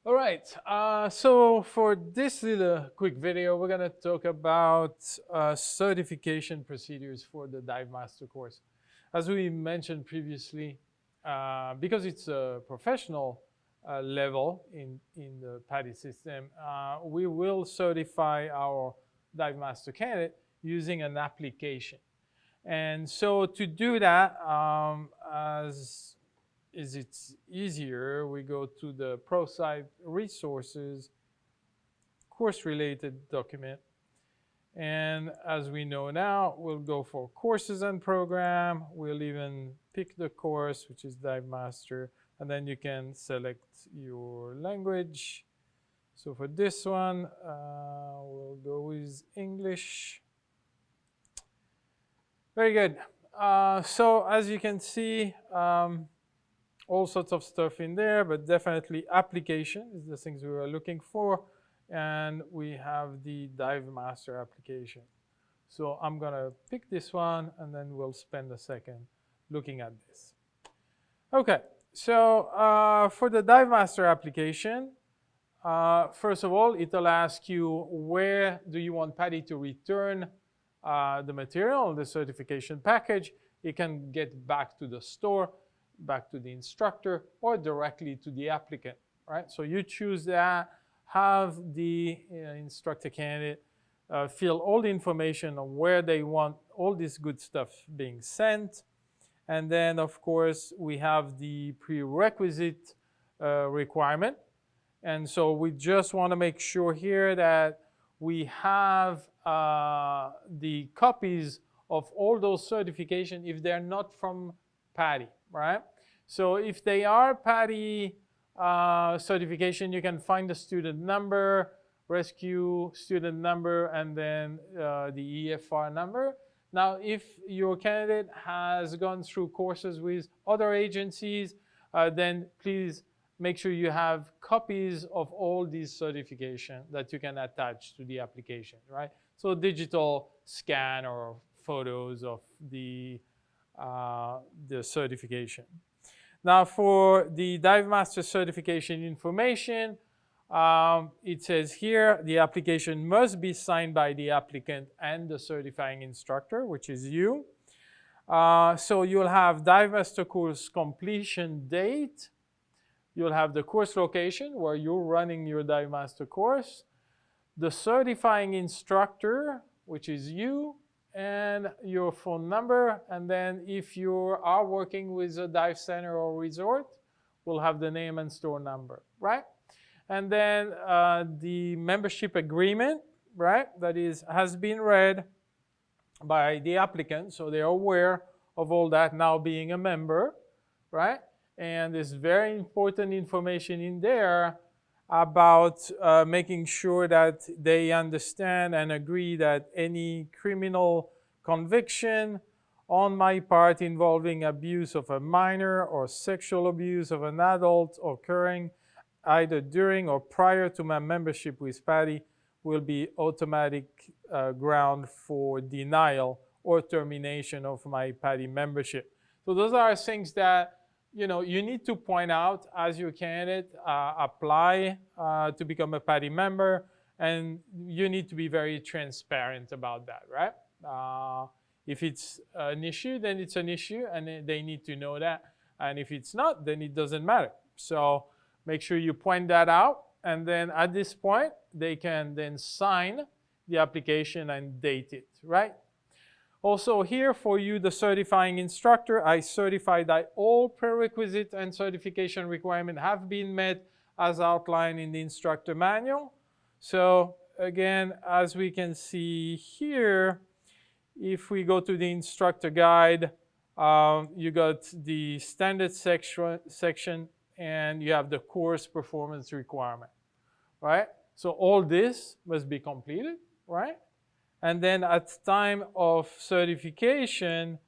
All right, so for this little quick video, we're gonna talk about certification procedures for the Dive Master course. As we mentioned previously, because it's a professional level in the PADI system, we will certify our Dive Master candidate using an application. And so to do that, as is it's easier, we go to the pro site resources, course related document. And as we know now, we'll go for courses and program. We'll even pick the course, which is Dive Master, and then you can select your language. So for this one, we'll go with English. Very good. So as you can see, all sorts of stuff in there, but definitely application is the things we were looking for. And we have the Dive Master application. So I'm gonna pick this one and then we'll spend a second looking at this. Okay, so for the Dive Master application, first of all, it'll ask you where do you want PADI to return the material, the certification package. It can get back to the store, back to the instructor, or directly to the applicant, right? So you choose that, have the instructor candidate fill all the information on where they want all this good stuff being sent. And then, of course, we have the prerequisite requirement. And so we just want to make sure here that we have the copies of all those certifications if they're not from PADI, right? So if they are PADI certification, you can find the student number, rescue student number, and then the EFR number. Now, if your candidate has gone through courses with other agencies, then please make sure you have copies of all these certifications that you can attach to the application, right? So digital scan or photos of the certification. Now for the Dive Master certification information, it says here the application must be signed by the applicant and the certifying instructor, which is you. So you'll have Dive Master course completion date. You'll have the course location where you're running your Dive Master course, the certifying instructor, which is you, and your phone number. And then if you are working with a dive center or resort, we'll have the name and store number, right? And then the membership agreement, right, that has been read by the applicant, so they're aware of all that now being a member, right? And there's very important information in there about making sure that they understand and agree that any criminal conviction on my part involving abuse of a minor or sexual abuse of an adult occurring either during or prior to my membership with PADI will be automatic ground for denial or termination of my PADI membership. So those are things that you need to point out as your candidate apply to become a PADI member, and you need to be very transparent about that, right? If it's an issue, then it's an issue, and they need to know that. And if it's not, then it doesn't matter. So make sure you point that out, and then at this point, they can then sign the application and date it, right? Also here for you, the certifying instructor, I certify that all prerequisite and certification requirements have been met as outlined in the instructor manual. So again, as we can see here, if we go to the instructor guide, you got the standard section and you have the course performance requirement, right? So all this must be completed, right? And then at time of certification,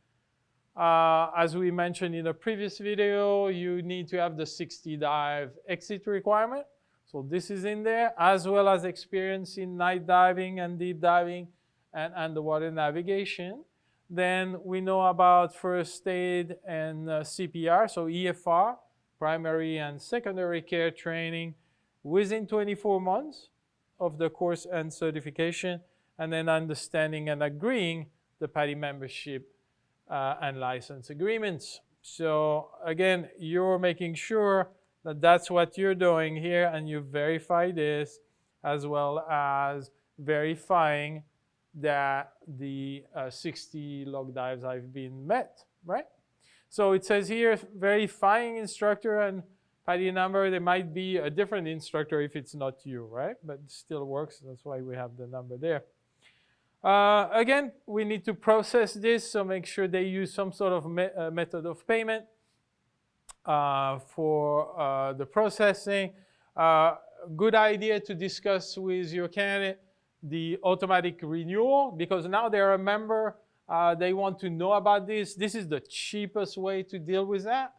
as we mentioned in the previous video, you need to have the 60 dive exit requirement. So this is in there, as well as experience in night diving and deep diving and underwater navigation. Then we know about first aid and CPR, so EFR, primary and secondary care training, within 24 months of the course and certification, and then understanding and agreeing the PADI membership and license agreements. So again, you're making sure that that's what you're doing here, and you verify this, as well as verifying that the 60 log dives have been met, right? So it says here, verifying instructor and PADI number. There might be a different instructor if it's not you, right? But it still works. That's why we have the number there. Again, we need to process this, so make sure they use some sort of method of payment for the processing. Good idea to discuss with your candidate the automatic renewal, because now they're a member. They want to know about this. This is the cheapest way to deal with that.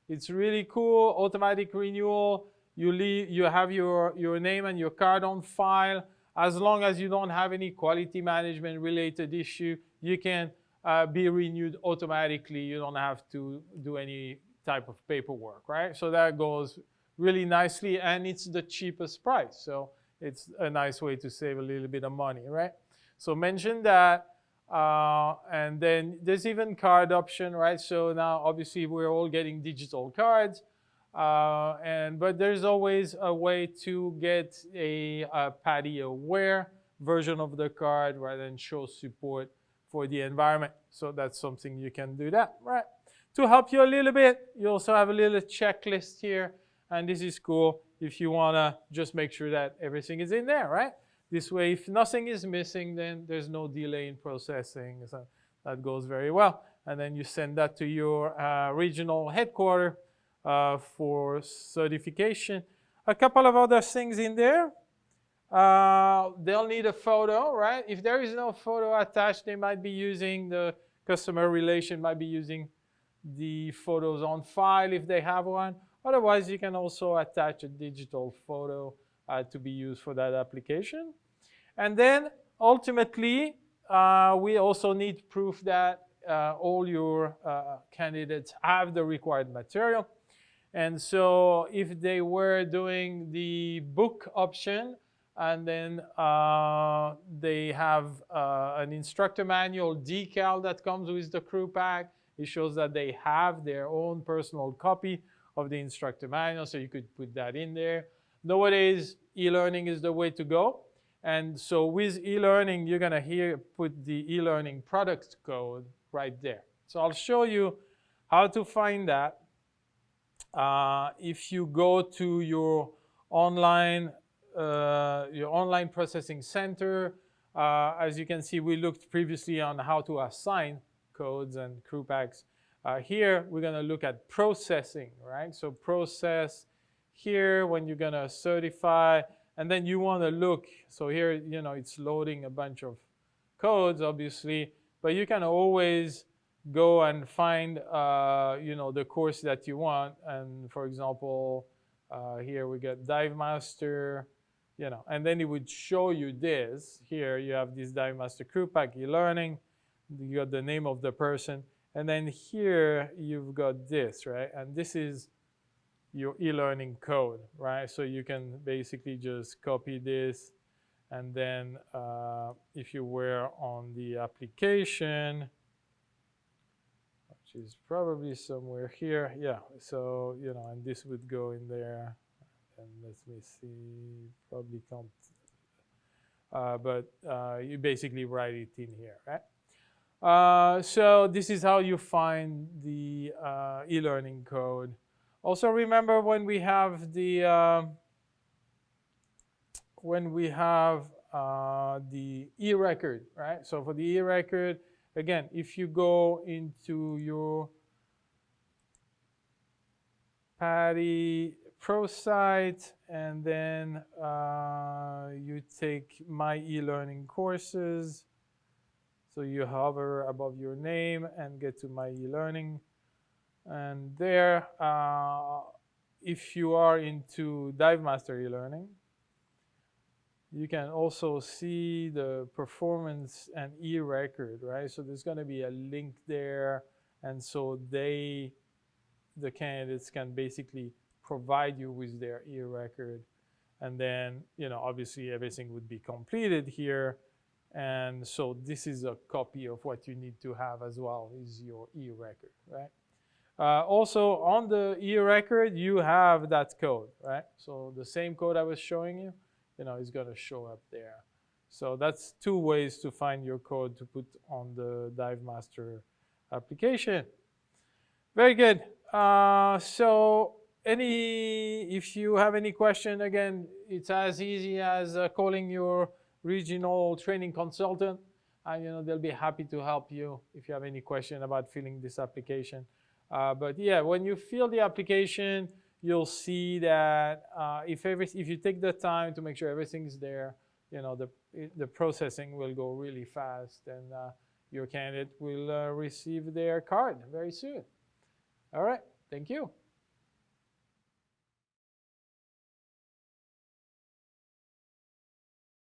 It's really cool. Automatic renewal. You have your name and your card on file. As long as you don't have any quality management related issue, you can be renewed automatically. You don't have to do any type of paperwork, right? So that goes really nicely, and it's the cheapest price. So it's a nice way to save a little bit of money, right? So mention that. And then there's even card option, right? So now obviously we're all getting digital cards. But there's always a way to get a PADI aware version of the card rather than show support for the environment. So that's something you can do that, right? To help you a little bit, you also have a little checklist here, and this is cool if you wanna just make sure that everything is in there, right? This way, if nothing is missing, then there's no delay in processing. So that goes very well. And then you send that to your regional headquarters for certification. A couple of other things in there. They'll need a photo, right? If there is no photo attached, they might be using the customer relation, might be using the photos on file if they have one. Otherwise, you can also attach a digital photo to be used for that application. And then ultimately, we also need proof that all your candidates have the required material. And so if they were doing the book option, and then they have an instructor manual decal that comes with the crew pack, it shows that they have their own personal copy of the instructor manual, so you could put that in there. Nowadays, e-learning is the way to go. And so with e-learning, you're gonna put the e-learning product code right there. So I'll show you how to find that. If you go to your online processing center, as you can see, we looked previously on how to assign codes and crew packs. Here, we're gonna look at processing, right? So process here when you're gonna certify, and then you wanna look, so here, it's loading a bunch of codes, obviously, but you can always go and find, the course that you want. And for example, here we got Divemaster, and then it would show you this. Here you have this Divemaster crew pack e-learning. You got the name of the person. And then here you've got this, right? And this is your e-learning code, right? So you can basically just copy this. And then if you were on the application, which is probably somewhere here, yeah. So, and this would go in there. And let me see, probably can't. But you basically write it in here, right? So this is how you find the e-learning code. Also remember when we have the e-record, right? So for the e-record, again, if you go into your PADI Pro site and then you take My e-learning courses, so you hover above your name and get to My e-learning, and there, if you are into Divemaster e-learning, you can also see the performance and e-record, right? So there's going to be a link there, and so the candidates can basically provide you with their e-record And then, obviously everything would be completed here. And so this is a copy of what you need to have as well, is your e-record, right? Also, on the e-record, you have that code, right? So the same code I was showing you, is going to show up there. So that's 2 ways to find your code to put on the Divemaster application. Very good. So if you have any question, again, it's as easy as calling your regional training consultant, and they'll be happy to help you if you have any question about filling this application. But yeah, when you fill the application, you'll see that if you take the time to make sure everything's there, the processing will go really fast, and your candidate will receive their card very soon. All right, thank you.